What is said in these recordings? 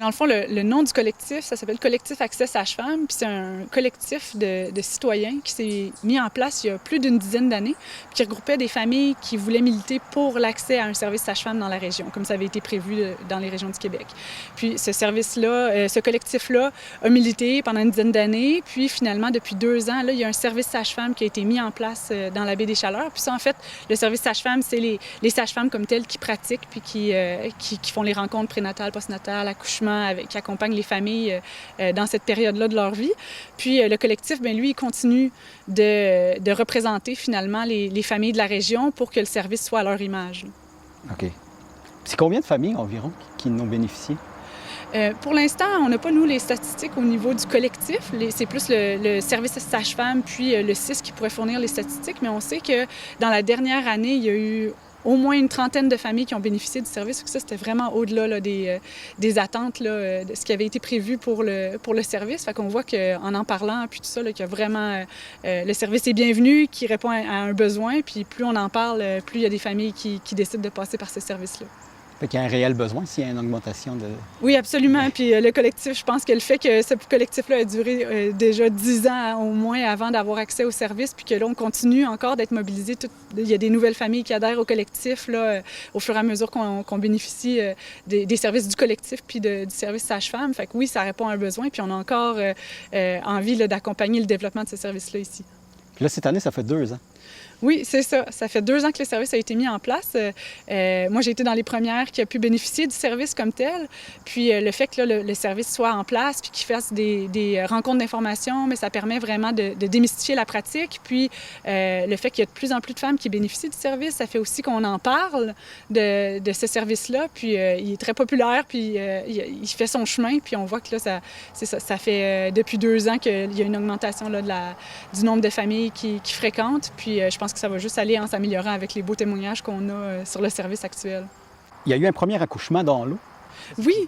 Dans le fond, le nom du collectif, ça s'appelle Collectif Accès Sage-Femme, puis c'est un collectif de citoyens qui s'est mis en place il y a plus d'une dizaine d'années, qui regroupait des familles qui voulaient militer pour l'accès à un service sage-femme dans la région, comme ça avait été prévu dans les régions du Québec. Puis ce service-là, ce collectif-là a milité pendant une dizaine d'années, puis finalement, depuis 2 ans, là, il y a un service sage-femme qui a été mis en place dans la baie des Chaleurs. Puis ça, en fait, le service sage-femme, c'est les sages-femmes comme telles qui pratiquent, puis qui font les rencontres prénatales, postnatales, accouchements, qui accompagnent les familles dans cette période-là de leur vie. Puis le collectif, bien lui, il continue de représenter finalement les familles de la région pour que le service soit à leur image. OK. C'est combien de familles environ qui en ont bénéficié? Pour l'instant, on n'a pas, nous, les statistiques au niveau du collectif. C'est plus le service sage-femme puis le CIS qui pourrait fournir les statistiques, mais on sait que dans la dernière année, il y a eu au moins une trentaine de familles qui ont bénéficié du service. Ça, c'était vraiment au-delà là, des attentes là, de ce qui avait été prévu pour le service. Fait qu'on voit qu'en parlant, puis tout ça, là, qu'il y a vraiment... le service est bienvenu, qui répond à un besoin, puis plus on en parle, plus il y a des familles qui décident de passer par ce service-là. Fait qu'il y a un réel besoin s'il y a une augmentation de... Oui, absolument. Puis le collectif, je pense que le fait que ce collectif-là a duré déjà 10 ans au moins avant d'avoir accès au service, puis que là, on continue encore d'être mobilisé. Il y a des nouvelles familles qui adhèrent au collectif là, au fur et à mesure qu'on bénéficie des services du collectif puis du service sage-femme. Fait que oui, ça répond à un besoin, puis on a encore envie là, d'accompagner le développement de ce service-là ici. Puis là, cette année, ça fait 2 ans. Oui, c'est ça. Ça fait 2 ans que le service a été mis en place. Moi, j'ai été dans les premières qui a pu bénéficier du service comme tel. Puis le fait que là, le service soit en place puis qu'il fasse des rencontres d'information, mais ça permet vraiment de démystifier la pratique. Puis le fait qu'il y a de plus en plus de femmes qui bénéficient du service, ça fait aussi qu'on en parle de ce service-là. Puis il est très populaire, puis il fait son chemin. Puis on voit que là, ça fait depuis 2 ans qu'il y a une augmentation là, du nombre de familles qui fréquentent. Puis je pense que ça va juste aller en s'améliorant avec les beaux témoignages qu'on a sur le service actuel. Il y a eu un premier accouchement dans l'eau.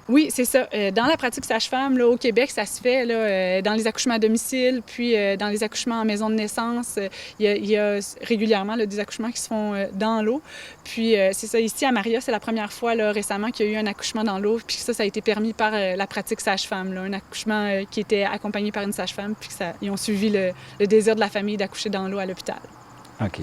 Oui, c'est ça. Dans la pratique sage-femme, là, au Québec, ça se fait là, dans les accouchements à domicile, puis dans les accouchements en maison de naissance. Il y a régulièrement là, des accouchements qui se font dans l'eau. Puis c'est ça, ici à Maria, c'est la première fois là, récemment qu'il y a eu un accouchement dans l'eau, puis ça a été permis par la pratique sage-femme. Là, un accouchement qui était accompagné par une sage-femme, puis ils ont suivi le désir de la famille d'accoucher dans l'eau à l'hôpital. OK.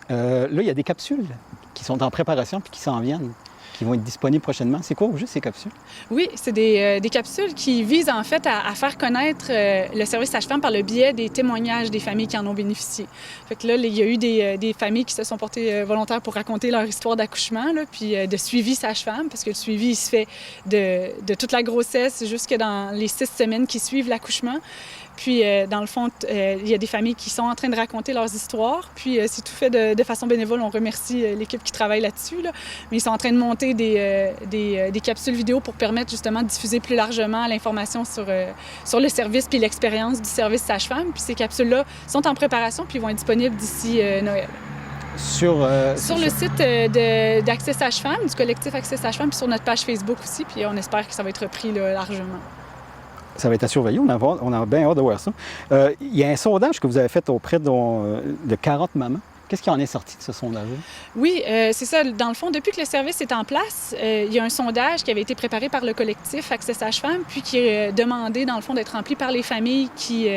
Là, il y a des capsules qui sont en préparation puis qui s'en viennent, qui vont être disponibles prochainement. C'est quoi au juste ces capsules? Oui, c'est des capsules qui visent en fait à faire connaître le service sage-femme par le biais des témoignages des familles qui en ont bénéficié. Fait que là, il y a eu des familles qui se sont portées volontaires pour raconter leur histoire d'accouchement, là, puis de suivi sage-femme, parce que le suivi, il se fait de toute la grossesse jusque dans les 6 semaines qui suivent l'accouchement. Puis, dans le fond, il y a des familles qui sont en train de raconter leurs histoires. Puis, c'est tout fait de façon bénévole. On remercie l'équipe qui travaille là-dessus. Là. Mais ils sont en train de monter des capsules vidéo pour permettre justement de diffuser plus largement l'information sur le service puis l'expérience du service sage-femme. Puis, ces capsules-là sont en préparation puis vont être disponibles d'ici Noël. Sur le site d'Accès Sage-Femme, du collectif Accès Sage-Femme, puis sur notre page Facebook aussi. Puis, on espère que ça va être repris là, largement. Ça va être à surveiller, on a bien hâte de voir ça. Il y a un sondage que vous avez fait auprès de 40 mamans. Qu'est-ce qui en est sorti de ce sondage-là? Oui, c'est ça. Dans le fond, depuis que le service est en place, il y a un sondage qui avait été préparé par le collectif Accès Sage-Femme, puis qui est demandé, dans le fond, d'être rempli par les familles qui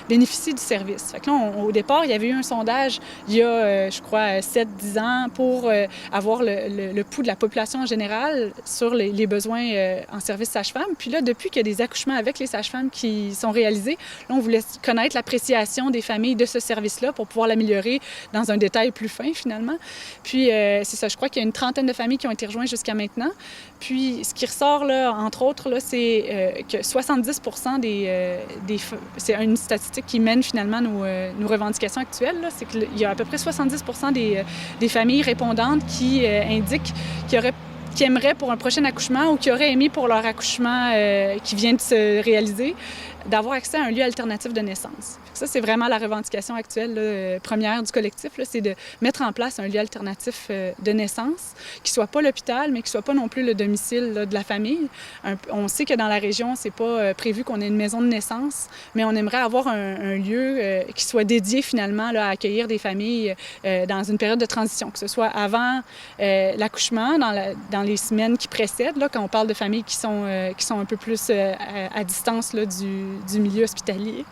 bénéficient du service. Fait que là, au départ, il y avait eu un sondage il y a, je crois, 7-10 ans pour avoir le pouls de la population en général sur les besoins en service sage-femme. Puis là, depuis qu'il y a des accouchements avec les sages-femmes qui sont réalisés, là, on voulait connaître l'appréciation des familles de ce service-là pour pouvoir l'améliorer dans un détail plus fin, finalement. Puis, c'est ça, je crois qu'il y a une trentaine de familles qui ont été rejointes jusqu'à maintenant. Puis, ce qui ressort, là, entre autres, là, c'est que 70 c'est une statistique qui mène finalement nos revendications actuelles. C'est qu'il y a à peu près 70 des familles répondantes qui indiquent qui aimeraient pour un prochain accouchement ou qui auraient aimé pour leur accouchement qui vient de se réaliser, d'avoir accès à un lieu alternatif de naissance. Ça, c'est vraiment la revendication actuelle là, première du collectif, c'est de mettre en place un lieu alternatif de naissance qui ne soit pas l'hôpital, mais qui ne soit pas non plus le domicile là, de la famille. On sait que dans la région, c'est pas prévu qu'on ait une maison de naissance, mais on aimerait avoir un lieu qui soit dédié finalement là, à accueillir des familles dans une période de transition, que ce soit avant l'accouchement, dans les semaines qui précèdent, là, quand on parle de familles qui sont un peu plus à distance là, du milieu hospitalier.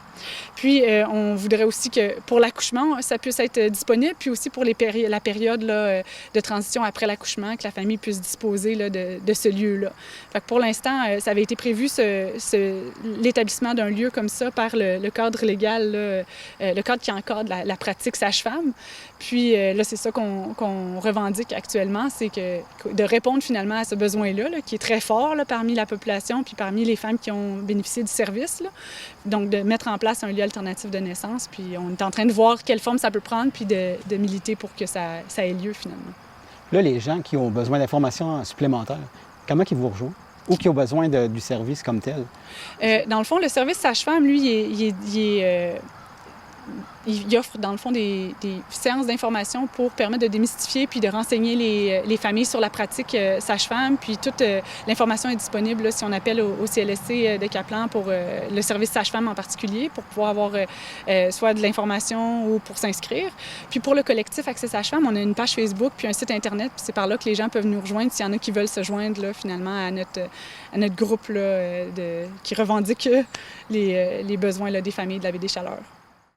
Puis, on voudrait aussi que pour l'accouchement, ça puisse être disponible, puis aussi pour la période là, de transition après l'accouchement, que la famille puisse disposer là, de ce lieu-là. Fait que pour l'instant, ça avait été prévu l'établissement d'un lieu comme ça par le cadre légal, là, le cadre qui encadre la pratique sage-femme. Puis là, c'est ça qu'on revendique actuellement, c'est de répondre finalement à ce besoin-là, là, qui est très fort là, parmi la population, puis parmi les femmes qui ont bénéficié du service. Là. Donc, de mettre en place un lieu alternatif de naissance. Puis on est en train de voir quelle forme ça peut prendre, puis de militer pour que ça ait lieu finalement. Là, les gens qui ont besoin d'informations supplémentaires, comment ils vous rejoignent? Ou qui ont besoin du service comme tel? Dans le fond, le service sage-femme, lui, il offre, dans le fond, des séances d'information pour permettre de démystifier puis de renseigner les familles sur la pratique sage-femme. Puis toute l'information est disponible là, si on appelle au CLSC de Caplan pour le service sage-femme en particulier, pour pouvoir avoir soit de l'information ou pour s'inscrire. Puis pour le collectif Accès Sage-Femme, on a une page Facebook puis un site Internet. Puis c'est par là que les gens peuvent nous rejoindre s'il y en a qui veulent se joindre là, finalement à notre groupe là, qui revendique les besoins là, des familles de la Baie des Chaleurs.